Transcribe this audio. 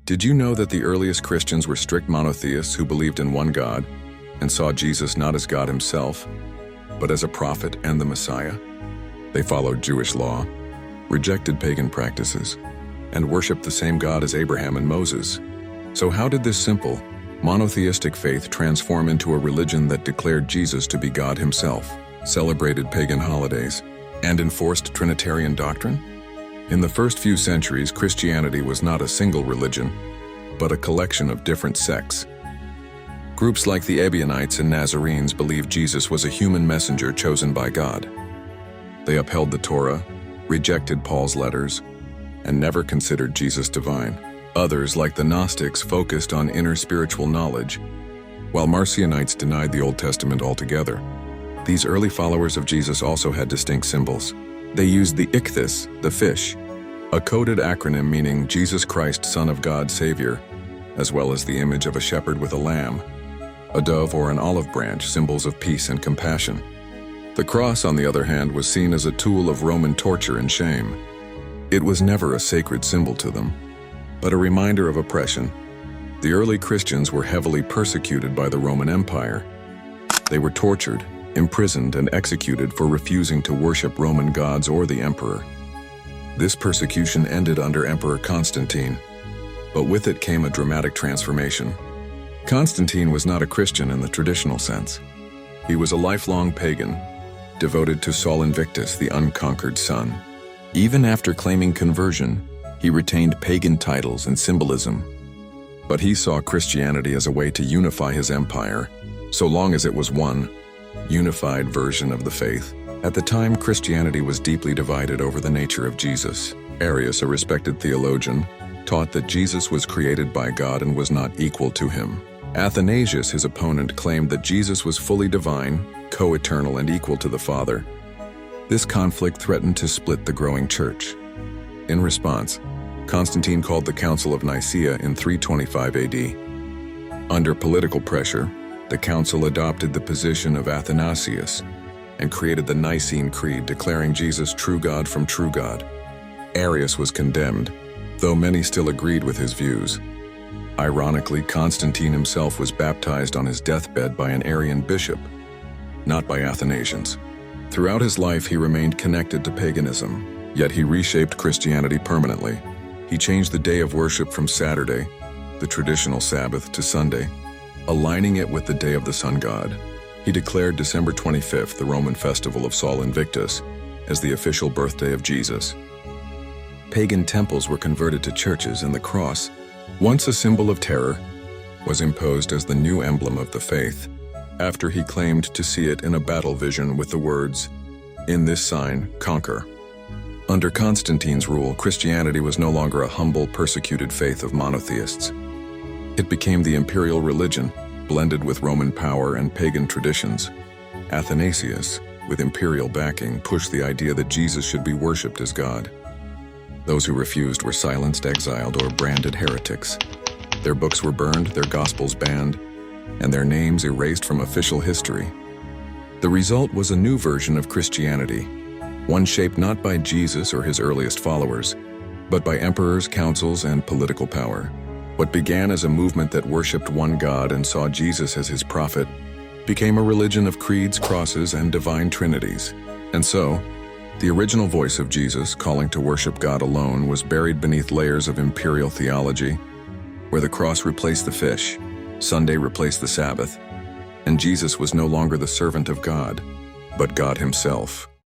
Did you know that the earliest Christians were strict monotheists who believed in one God and saw Jesus not as God himself, but as a prophet and the Messiah? They followed Jewish law, rejected pagan practices, and worshiped the same God as Abraham and Moses. So how did this simple, monotheistic faith transform into a religion that declared Jesus to be God himself, celebrated pagan holidays, and enforced Trinitarian doctrine? In the first few centuries, Christianity was not a single religion, but a collection of different sects. Groups like the Ebionites and Nazarenes believed Jesus was a human messenger chosen by God. They upheld the Torah, rejected Paul's letters, and never considered Jesus divine. Others, like the Gnostics, focused on inner spiritual knowledge, while Marcionites denied the Old Testament altogether. These early followers of Jesus also had distinct symbols. They used the ichthys, the fish, a coded acronym meaning Jesus Christ, Son of God, Savior, as well as the image of a shepherd with a lamb, a dove or an olive branch, symbols of peace and compassion. The cross, on the other hand, was seen as a tool of Roman torture and shame. It was never a sacred symbol to them, but a reminder of oppression. The early Christians were heavily persecuted by the Roman Empire. They were tortured, imprisoned, and executed for refusing to worship Roman gods or the emperor. This persecution ended under Emperor Constantine, but with it came a dramatic transformation. Constantine was not a Christian in the traditional sense. He was a lifelong pagan, devoted to Sol Invictus, the unconquered sun. Even after claiming conversion, he retained pagan titles and symbolism. But he saw Christianity as a way to unify his empire, so long as it was one unified version of the faith. At the time, Christianity was deeply divided over the nature of Jesus. Arius, a respected theologian, taught that Jesus was created by God and was not equal to him. Athanasius, his opponent, claimed that Jesus was fully divine, co-eternal, and equal to the Father. This conflict threatened to split the growing church. In response, Constantine called the Council of Nicaea in 325 AD. Under political pressure, the council adopted the position of Athanasius and created the Nicene Creed, declaring Jesus true God from true God. Arius was condemned, though many still agreed with his views. Ironically, Constantine himself was baptized on his deathbed by an Arian bishop, not by Athanasians. Throughout his life, he remained connected to paganism, yet he reshaped Christianity permanently. He changed the day of worship from Saturday, the traditional Sabbath, to Sunday, aligning it with the day of the sun god. He declared December 25th, the Roman festival of Sol Invictus, as the official birthday of Jesus. Pagan temples were converted to churches, and the cross, once a symbol of terror, was imposed as the new emblem of the faith, after he claimed to see it in a battle vision with the words, "In this sign, conquer." Under Constantine's rule, Christianity was no longer a humble, persecuted faith of monotheists. It became the imperial religion, blended with Roman power and pagan traditions. Athanasius, with imperial backing, pushed the idea that Jesus should be worshipped as God. Those who refused were silenced, exiled, or branded heretics. Their books were burned, their gospels banned, and their names erased from official history. The result was a new version of Christianity, one shaped not by Jesus or his earliest followers, but by emperors, councils, and political power. What began as a movement that worshipped one God and saw Jesus as his prophet became a religion of creeds, crosses, and divine trinities. And so, the original voice of Jesus, calling to worship God alone, was buried beneath layers of imperial theology, where the cross replaced the fish, Sunday replaced the Sabbath, and Jesus was no longer the servant of God, but God himself.